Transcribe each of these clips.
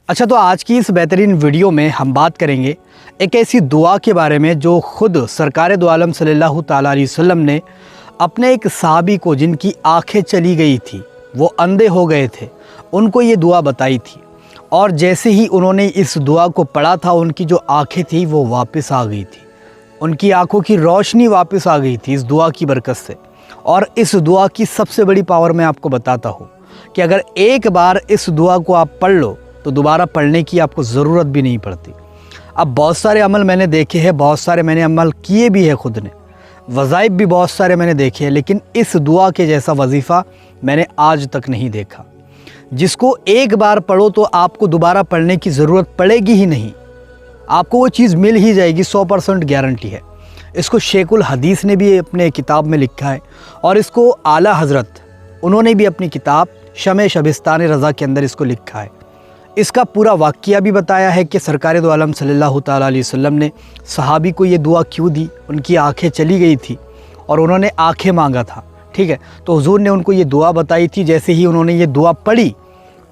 اچھا، تو آج کی اس بہترین ویڈیو میں ہم بات کریں گے ایک ایسی دعا کے بارے میں جو خود سرکار دو عالم صلی اللہ تعالیٰ علیہ وسلم نے اپنے ایک صحابی کو، جن کی آنکھیں چلی گئی تھی، وہ اندھے ہو گئے تھے، ان کو یہ دعا بتائی تھی، اور جیسے ہی انہوں نے اس دعا کو پڑھا تھا، ان کی جو آنکھیں تھیں وہ واپس آ گئی تھی، ان کی آنکھوں کی روشنی واپس آ گئی تھی اس دعا کی برکت سے۔ اور اس دعا کی سب سے بڑی پاور میں آپ کو بتاتا ہوں کہ اگر ایک بار اس دعا کو آپ پڑھ لو تو دوبارہ پڑھنے کی آپ کو ضرورت بھی نہیں پڑتی۔ اب بہت سارے عمل میں نے دیکھے ہیں، بہت سارے میں نے عمل کیے بھی ہیں، خود نے وظائف بھی بہت سارے میں نے دیکھے ہیں، لیکن اس دعا کے جیسا وظیفہ میں نے آج تک نہیں دیکھا، جس کو ایک بار پڑھو تو آپ کو دوبارہ پڑھنے کی ضرورت پڑے گی ہی نہیں، آپ کو وہ چیز مل ہی جائے گی، 100% گارنٹی ہے۔ اس کو شیخ الحدیث نے بھی اپنے کتاب میں لکھا ہے، اور اس کو اعلیٰ حضرت انہوں نے بھی اپنی کتاب شمع شبستان رضا کے اندر اس کو لکھا ہے۔ اس کا پورا واقعہ بھی بتایا ہے کہ سرکار دو عالم صلی اللہ تعالیٰ علیہ وسلم نے صحابی کو یہ دعا کیوں دی۔ ان کی آنکھیں چلی گئی تھی اور انہوں نے آنکھیں مانگا تھا، ٹھیک ہے، تو حضور نے ان کو یہ دعا بتائی تھی۔ جیسے ہی انہوں نے یہ دعا پڑھی،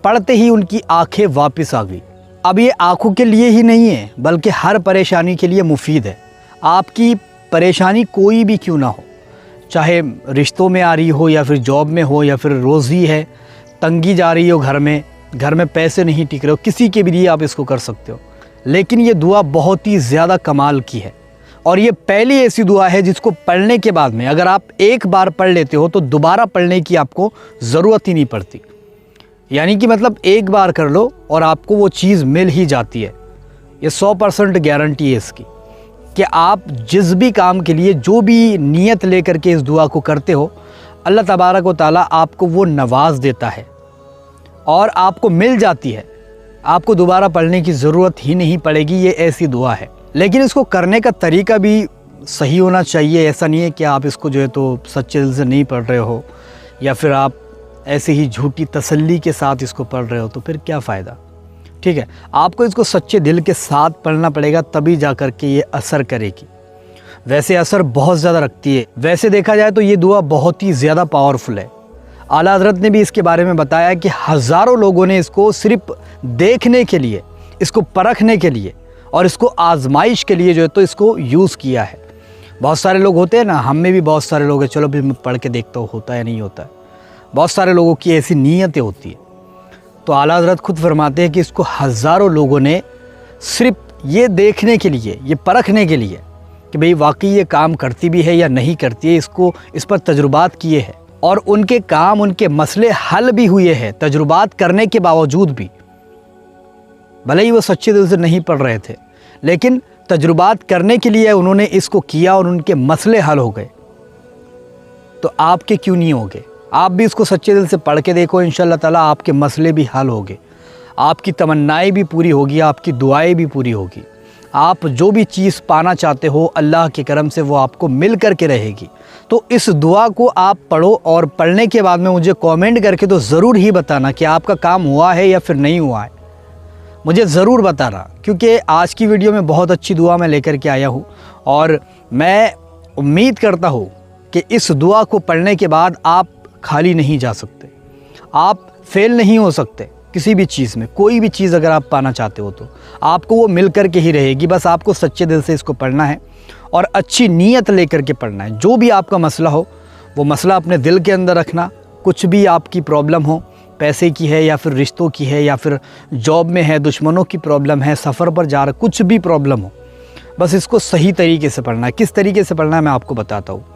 پڑھتے ہی ان کی آنکھیں واپس آ گئی۔ اب یہ آنکھوں کے لیے ہی نہیں ہے، بلکہ ہر پریشانی کے لیے مفید ہے۔ آپ کی پریشانی کوئی بھی کیوں نہ ہو، چاہے رشتوں میں آ رہی ہو، یا پھر جاب میں ہو، یا پھر روزی ہے، تنگی جا رہی ہو، گھر میں پیسے نہیں ٹک رہے ہو، کسی کے بھی لیے آپ اس کو کر سکتے ہو۔ لیکن یہ دعا بہت ہی زیادہ کمال کی ہے، اور یہ پہلی ایسی دعا ہے جس کو پڑھنے کے بعد میں اگر آپ ایک بار پڑھ لیتے ہو تو دوبارہ پڑھنے کی آپ کو ضرورت ہی نہیں پڑتی۔ یعنی کہ مطلب ایک بار کر لو اور آپ کو وہ چیز مل ہی جاتی ہے۔ یہ 100% گارنٹی ہے اس کی کہ آپ جس بھی کام کے لیے جو بھی نیت لے کر کے اس دعا کو کرتے ہو، اللہ تبارک و تعالیٰ آپ کو وہ نواز دیتا ہے اور آپ کو مل جاتی ہے۔ آپ کو دوبارہ پڑھنے کی ضرورت ہی نہیں پڑے گی، یہ ایسی دعا ہے۔ لیکن اس کو کرنے کا طریقہ بھی صحیح ہونا چاہیے۔ ایسا نہیں ہے کہ آپ اس کو جو ہے تو سچے دل سے نہیں پڑھ رہے ہو، یا پھر آپ ایسے ہی جھوٹی تسلی کے ساتھ اس کو پڑھ رہے ہو، تو پھر کیا فائدہ، ٹھیک ہے۔ آپ کو اس کو سچے دل کے ساتھ پڑھنا پڑے گا، تبھی جا کر کے یہ اثر کرے گی۔ ویسے اثر بہت زیادہ رکھتی ہے، ویسے دیکھا جائے تو یہ دعا بہت ہی زیادہ پاورفل ہے۔ اعلیٰ حضرت نے بھی اس کے بارے میں بتایا کہ ہزاروں لوگوں نے اس کو صرف دیکھنے کے لیے، اس کو پرکھنے کے لیے اور اس کو آزمائش کے لیے جو ہے تو اس کو یوز کیا ہے۔ بہت سارے لوگ ہوتے ہیں نا، ہم میں بھی بہت سارے لوگ ہیں، چلو بھی میں پڑھ کے دیکھتا ہوں ہوتا ہے نہیں ہوتا ہے۔ بہت سارے لوگوں کی ایسی نیتیں ہوتی ہیں، تو اعلیٰ حضرت خود فرماتے ہیں کہ اس کو ہزاروں لوگوں نے صرف یہ دیکھنے کے لیے، یہ پرکھنے کے لیے کہ بھئی واقعی یہ کام کرتی بھی ہے یا نہیں کرتی ہے، اس پر تجربات کیے ہیں، اور ان کے کام، ان کے مسئلے حل بھی ہوئے ہیں تجربات کرنے کے باوجود بھی۔ بھلے ہی وہ سچے دل سے نہیں پڑھ رہے تھے، لیکن تجربات کرنے کے لیے انہوں نے اس کو کیا اور ان کے مسئلے حل ہو گئے۔ تو آپ کے کیوں نہیں ہوگے؟ آپ بھی اس کو سچے دل سے پڑھ کے دیکھو، انشاءاللہ تعالیٰ آپ کے مسئلے بھی حل ہوگے، آپ کی تمنائیں بھی پوری ہوگی، آپ کی دعائیں بھی پوری ہوگی۔ آپ جو بھی چیز پانا چاہتے ہو، اللہ کے کرم سے وہ آپ کو مل کر کے رہے گی۔ تو اس دعا کو آپ پڑھو، اور پڑھنے کے بعد میں مجھے کامنٹ کر کے تو ضرور ہی بتانا کہ آپ کا کام ہوا ہے یا پھر نہیں ہوا ہے، مجھے ضرور بتانا، کیونکہ آج کی ویڈیو میں بہت اچھی دعا میں لے کر کے آیا ہوں، اور میں امید کرتا ہوں کہ اس دعا کو پڑھنے کے بعد آپ خالی نہیں جا سکتے، آپ فیل نہیں ہو سکتے کسی بھی چیز میں۔ کوئی بھی چیز اگر آپ پانا چاہتے ہو تو آپ کو وہ مل کر کے ہی رہے گی، بس آپ کو سچے دل سے اس کو پڑھنا ہے اور اچھی نیت لے کر کے پڑھنا ہے۔ جو بھی آپ کا مسئلہ ہو، وہ مسئلہ اپنے دل کے اندر رکھنا۔ کچھ بھی آپ کی پرابلم ہو، پیسے کی ہے یا پھر رشتوں کی ہے، یا پھر جاب میں ہے، دشمنوں کی پرابلم ہے، سفر پر جا رہا، کچھ بھی پرابلم ہو، بس اس کو صحیح طریقے سے پڑھنا ہے۔ کس طریقے سے پڑھنا ہے میں آپ کو بتاتا ہوں۔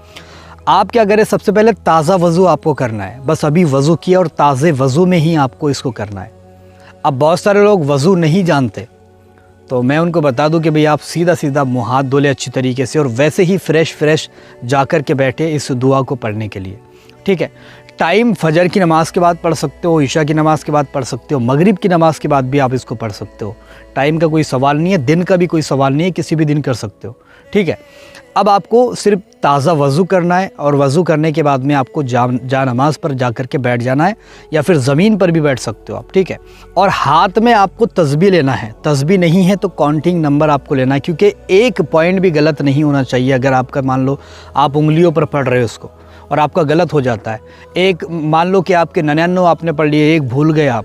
آپ کیا کریں، سب سے پہلے تازہ وضو آپ کو کرنا ہے، بس ابھی وضو کیا اور تازے وضو میں ہی آپ کو اس کو کرنا ہے۔ اب بہت سارے لوگ وضو نہیں جانتے، تو میں ان کو بتا دوں کہ بھئی آپ سیدھا منہ ہاتھ دھو لیں اچھی طریقے سے، اور ویسے ہی فریش جا کر کے بیٹھے اس دعا کو پڑھنے کے لیے، ٹھیک ہے۔ ٹائم فجر کی نماز کے بعد پڑھ سکتے ہو، عشاء کی نماز کے بعد پڑھ سکتے ہو، مغرب کی نماز کے بعد بھی آپ اس کو پڑھ سکتے ہو۔ ٹائم کا کوئی سوال نہیں ہے، دن کا بھی کوئی سوال نہیں ہے، کسی بھی دن کر سکتے ہو، ٹھیک ہے۔ اب آپ کو صرف تازہ وضو کرنا ہے، اور وضو کرنے کے بعد میں آپ کو جا نماز پر جا کر کے بیٹھ جانا ہے، یا پھر زمین پر بھی بیٹھ سکتے ہو آپ، ٹھیک ہے۔ اور ہاتھ میں آپ کو تسبیح لینا ہے، تسبیح نہیں ہے تو کاؤنٹنگ نمبر آپ کو لینا ہے، کیونکہ ایک پوائنٹ بھی غلط نہیں ہونا چاہیے۔ اگر آپ کا مان لو آپ انگلیوں پر پڑھ رہے ہو اس کو اور آپ کا غلط ہو جاتا ہے، ایک مان لو کہ آپ کے 99 آپ نے پڑھ لیے، ایک بھول گئے آپ،